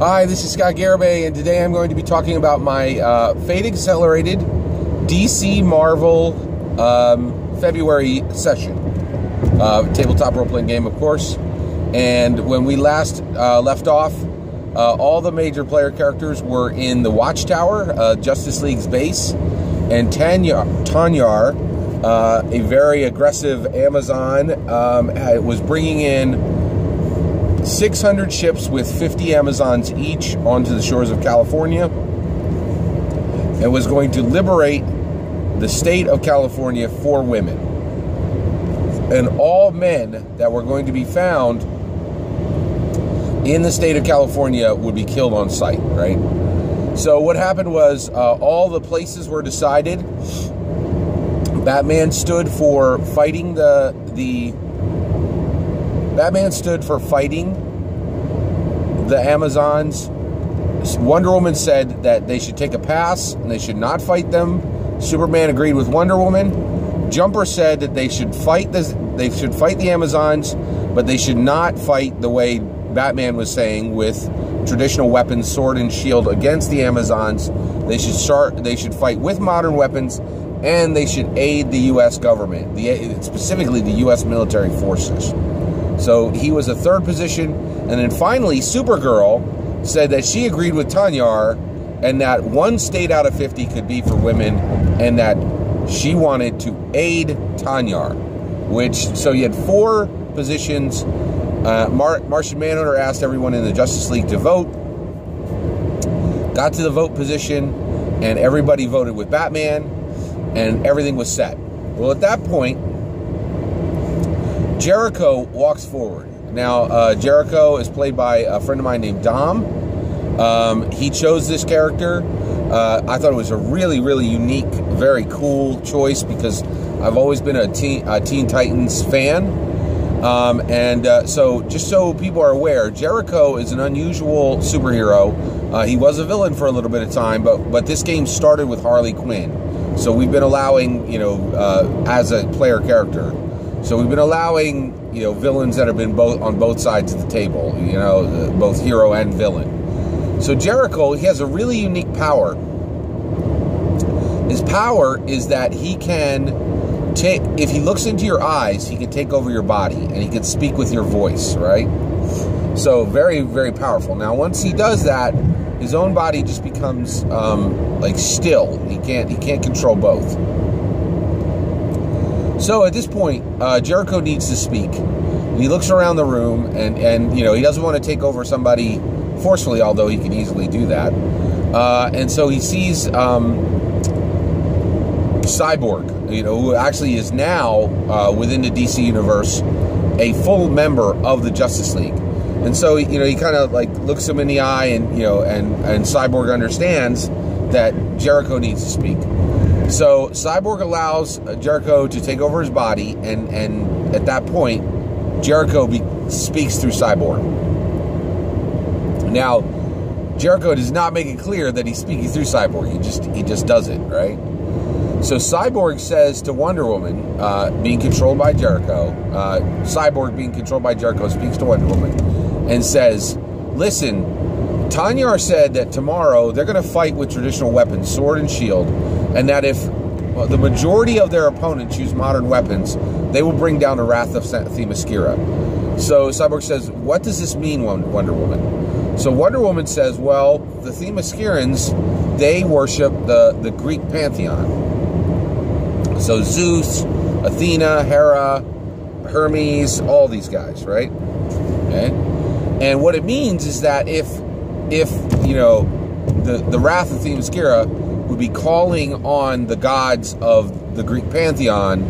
Hi, this is Scott Garibay, and today I'm going to be talking about my Fate Accelerated DC Marvel February session. Tabletop role-playing game, of course. And when we last left off, all the major player characters were in the Watchtower, Justice League's base, and Tanyar, a very aggressive Amazon, was bringing in 600 ships with 50 Amazons each onto the shores of California, and was going to liberate the state of California for women. And all men that were going to be found in the state of California would be killed on sight, right? So what happened was all the places were decided. Batman stood for fighting Batman stood for fighting the Amazons. Wonder Woman said that they should take a pass and they should not fight them. Superman agreed with Wonder Woman. Jumper said that they should fight the Amazons, but they should not fight the way Batman was saying, with traditional weapons, sword and shield, against the Amazons. They should fight with modern weapons, and they should aid the U.S. government, specifically the U.S. military forces. So he was a third position. And then finally, Supergirl said that she agreed with Tanyar, and that one state out of 50 could be for women, and that she wanted to aid Tanyar. So you had four positions. Martian Manhunter asked everyone in the Justice League to vote. Got to the vote position, and everybody voted with Batman, and everything was set. Well, at that point, Jericho walks forward. Now, Jericho is played by a friend of mine named Dom. He chose this character. I thought it was a really, really unique, very cool choice, because I've always been a Teen Titans fan. So just so people are aware, Jericho is an unusual superhero. He was a villain for a little bit of time, but this game started with Harley Quinn. So we've been allowing, as a player character. So we've been allowing, villains that have been on both sides of the table, both hero and villain. So Jericho, he has a really unique power. His power is that he can if he looks into your eyes, he can take over your body, and he can speak with your voice, right? So very, very powerful. Now, once he does that, his own body just becomes like still. He can't control both. So at this point, Jericho needs to speak. He looks around the room, and he doesn't want to take over somebody forcefully, although he can easily do that. And so he sees Cyborg, who actually is now within the DC universe a full member of the Justice League. And so he kind of like looks him in the eye, and and Cyborg understands that Jericho needs to speak. So Cyborg allows Jericho to take over his body, and at that point, Jericho speaks through Cyborg. Now, Jericho does not make it clear that he's speaking through Cyborg. He just does it, right? So Cyborg says to Wonder Woman, being controlled by Jericho, Cyborg being controlled by Jericho speaks to Wonder Woman and says, "Listen, Tanyar said that tomorrow they're going to fight with traditional weapons, sword and shield, and that if the majority of their opponents use modern weapons, they will bring down the wrath of Themyscira." So Cyborg says, "What does this mean, Wonder Woman?" So Wonder Woman says, "Well, the Themyscirans, they worship the Greek pantheon. So Zeus, Athena, Hera, Hermes, all these guys, right? Okay? And what it means is that if the wrath of Themyscira would be calling on the gods of the Greek pantheon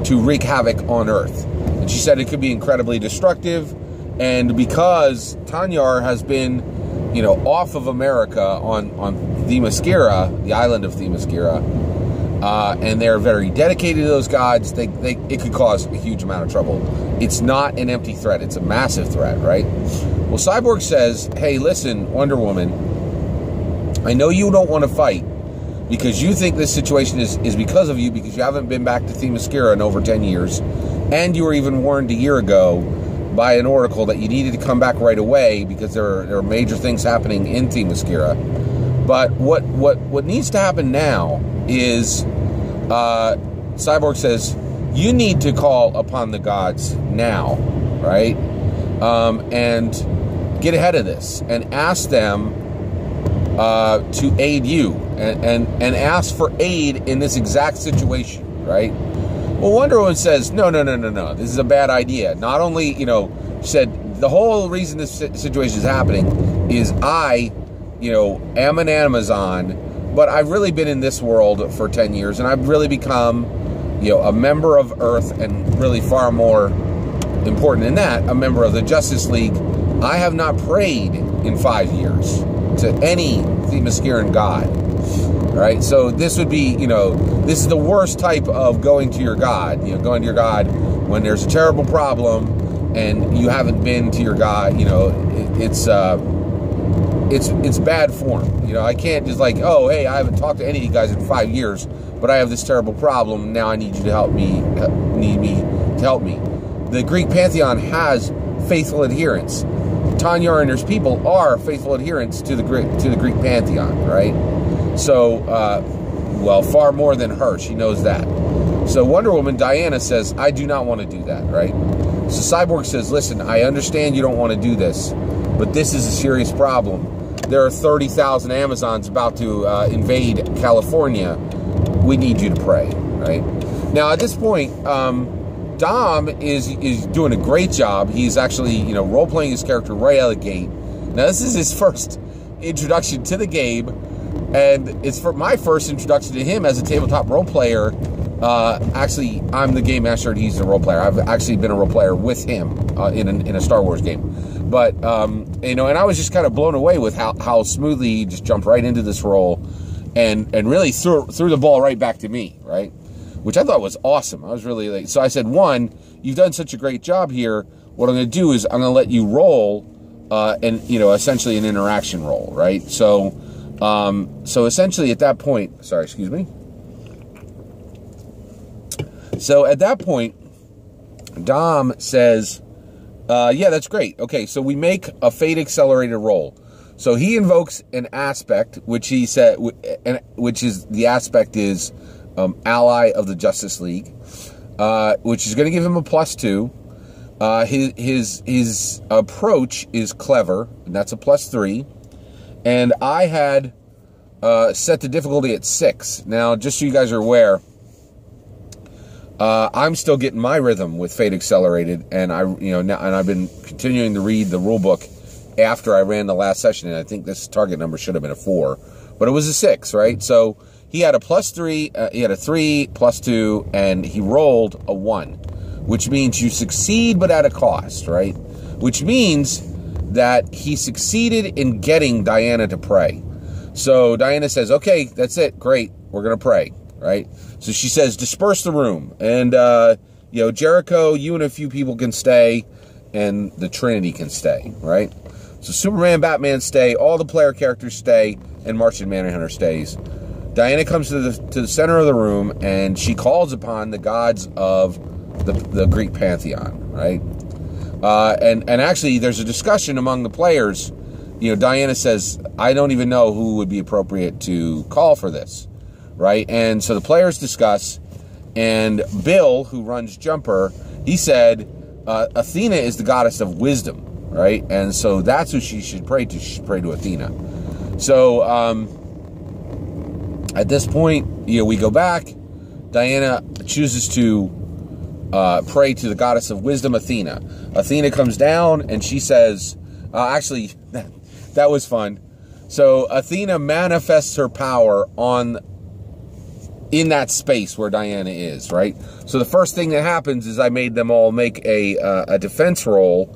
to wreak havoc on Earth." And she said it could be incredibly destructive, and because Tanyar has been, off of America on Themyscira, the island of Themyscira, and they're very dedicated to those gods, it could cause a huge amount of trouble. It's not an empty threat. It's a massive threat, right? Well, Cyborg says, "Hey, listen, Wonder Woman, I know you don't want to fight because you think this situation is because of you, because you haven't been back to Themyscira in over 10 years, and you were even warned a year ago by an oracle that you needed to come back right away because there are major things happening in Themyscira. But what needs to happen now is Cyborg says, you need to call upon the gods now, right? And get ahead of this and ask them to aid you and ask for aid in this exact situation, right? Well, Wonder Woman says, no, this is a bad idea. Not only, she said, the whole reason this situation is happening is I, am an Amazon, but I've really been in this world for 10 years, and I've really become, a member of Earth, and really far more important than that, a member of the Justice League. I have not prayed in 5 years to any Themysciran god. Right, so this would be, this is the worst type of going to your god. Going to your god when there's a terrible problem and you haven't been to your god. It's bad form. I can't just like, oh, hey, I haven't talked to any of you guys in 5 years, but I have this terrible problem. Now I need you to help me. Need me to help me. The Greek pantheon has faithful adherents. Tanya and his people are faithful adherents to the Greek pantheon, right? So, well, far more than her. She knows that. So Wonder Woman, Diana, says, I do not want to do that, right? So Cyborg says, listen, I understand you don't want to do this, but this is a serious problem. There are 30,000 Amazons about to invade California. We need you to pray, right? Now, at this point, Dom is doing a great job. He's actually, role-playing his character right out of the gate. Now, this is his first introduction to the game, and it's for my first introduction to him as a tabletop role player. Actually, I'm the game master and he's the role player. I've actually been a role player with him in a Star Wars game. But, and I was just kind of blown away with how smoothly he just jumped right into this role and really threw the ball right back to me, right? Which I thought was awesome. I was really like, so I said, one, you've done such a great job here. What I'm going to do is I'm going to let you roll, and essentially an interaction roll, right? So essentially at that point, sorry, excuse me. So at that point, Dom says, yeah, that's great. Okay, so we make a fate accelerated roll. So he invokes an aspect, which he said, which is the aspect is ally of the Justice League, which is going to give him a +2. His approach is clever, and that's a +3. And I had set the difficulty at 6. Now, just so you guys are aware, I'm still getting my rhythm with Fate Accelerated, and I've been continuing to read the rule book after I ran the last session, and I think this target number should have been a 4, but it was a 6, right? So he had a +3, he had a 3, +2, and he rolled a 1, which means you succeed, but at a cost, right? Which means that he succeeded in getting Diana to pray. So Diana says, okay, that's it, great, we're going to pray, right? So she says, disperse the room, and, Jericho, you and a few people can stay, and the Trinity can stay, right? So Superman, Batman stay, all the player characters stay, and Martian Manhunter stays. Diana comes to the center of the room, and she calls upon the gods of the Greek pantheon, right? And actually, there's a discussion among the players. Diana says, I don't even know who would be appropriate to call for this, right? And so the players discuss, and Bill, who runs Jumper, he said, Athena is the goddess of wisdom, right? And so that's who she should pray to. She should pray to Athena. So at this point, we go back. Diana chooses to pray to the goddess of wisdom, Athena. Athena comes down and she says, actually, that was fun. So Athena manifests her power in that space where Diana is, right? So the first thing that happens is I made them all make a defense roll,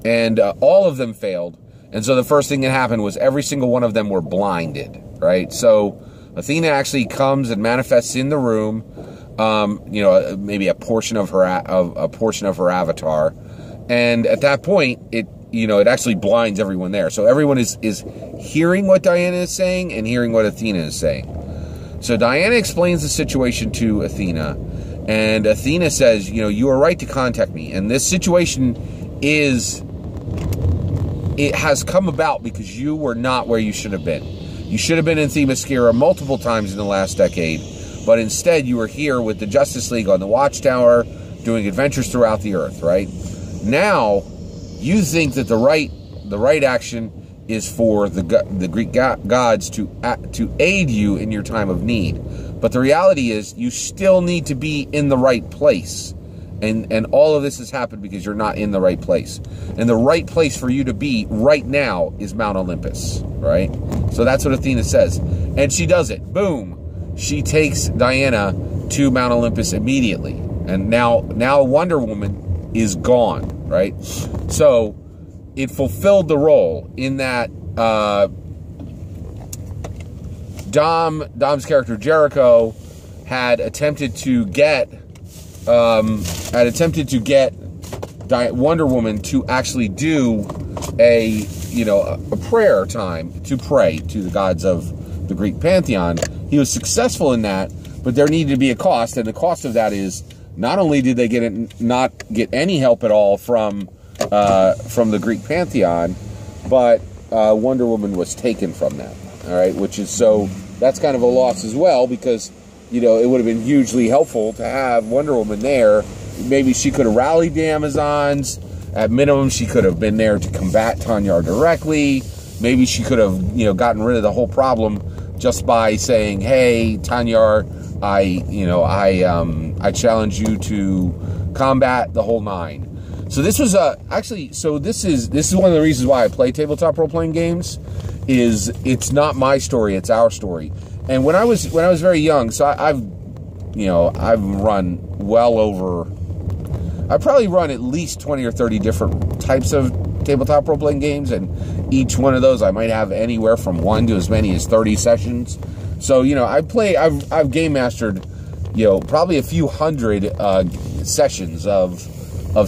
and all of them failed. And so the first thing that happened was every single one of them were blinded, right? So Athena actually comes and manifests in the room, maybe a portion of her avatar, and at that point, it actually blinds everyone there. So everyone is hearing what Diana is saying and hearing what Athena is saying. So Diana explains the situation to Athena, and Athena says, you are right to contact me, and this situation it has come about because you were not where you should have been. You should have been in Themyscira multiple times in the last decade, but instead you were here with the Justice League on the Watchtower, doing adventures throughout the Earth, right? Now, you think that the right action is for the Greek gods to aid you in your time of need. But the reality is, you still need to be in the right place. And all of this has happened because you're not in the right place. And the right place for you to be right now is Mount Olympus, right? So that's what Athena says. And she does it. Boom. She takes Diana to Mount Olympus immediately. And now Wonder Woman is gone, right? So it fulfilled the role in that Dom's character Jericho had attempted to get Wonder Woman to actually do a prayer time to pray to the gods of the Greek pantheon. He was successful in that, but there needed to be a cost, and the cost of that is not only did they not get any help at all from the Greek pantheon, but Wonder Woman was taken from that. All right, that's kind of a loss as well, because it would have been hugely helpful to have Wonder Woman there. Maybe she could have rallied the Amazons. At minimum, she could have been there to combat Tanyar directly. Maybe she could have, gotten rid of the whole problem just by saying, "Hey, Tanyar, I challenge you to combat the whole nine." So this was this is one of the reasons why I play tabletop role-playing games. It's not my story, it's our story. And when I was very young, so I've run I've probably run at least 20 or 30 different types of tabletop role-playing games, and each one of those I might have anywhere from 1 to as many as 30 sessions. So, I've game mastered, probably a few hundred sessions of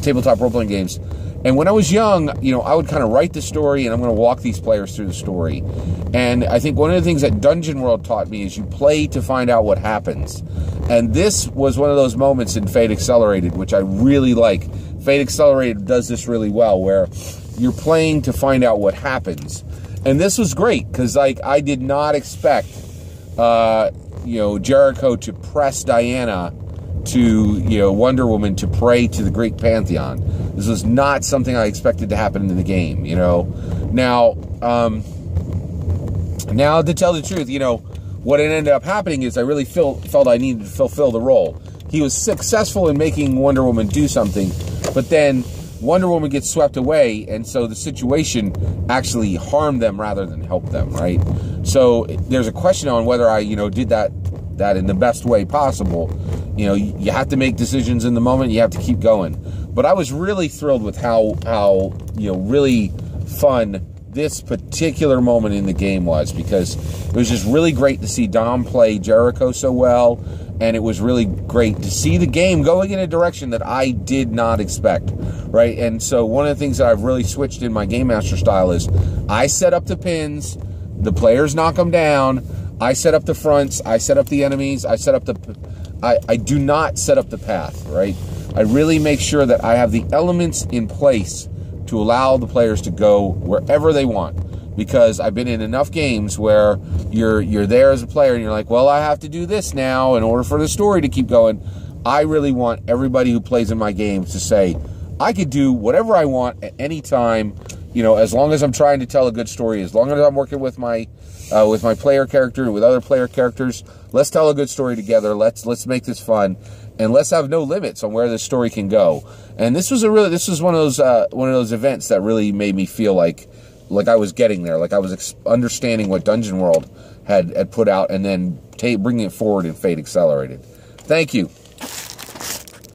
tabletop role-playing games. And when I was young, I would kind of write the story, and I'm going to walk these players through the story. And I think one of the things that Dungeon World taught me is you play to find out what happens. And this was one of those moments in Fate Accelerated, which I really like. Fate Accelerated does this really well, where you're playing to find out what happens. And this was great, because I did not expect, Jericho to press Diana to, Wonder Woman to pray to the Greek pantheon. This was not something I expected to happen in the game, Now, to tell the truth, what ended up happening is I really felt I needed to fulfill the role. He was successful in making Wonder Woman do something, but then Wonder Woman gets swept away, and so the situation actually harmed them rather than helped them, right? So there's a question on whether I, did that in the best way possible. You have to make decisions in the moment. You have to keep going. But I was really thrilled with how really fun this particular moment in the game was, because it was just really great to see Dom play Jericho so well, and it was really great to see the game going in a direction that I did not expect, right? And so one of the things that I've really switched in my Game Master style is I set up the pins, the players knock them down, I set up the fronts, I set up the enemies, I do not set up the path, right? I really make sure that I have the elements in place to allow the players to go wherever they want, because I've been in enough games where you're there as a player and you're like, well, I have to do this now in order for the story to keep going. I really want everybody who plays in my games to say, I could do whatever I want at any time, as long as I'm trying to tell a good story, as long as I'm working with my player character and with other player characters. Let's tell a good story together. Let's make this fun, and let's have no limits on where this story can go. And this was one of those events that really made me feel like I was getting there, like I was understanding what Dungeon World had put out, and then bringing it forward in Fate Accelerated. Thank you.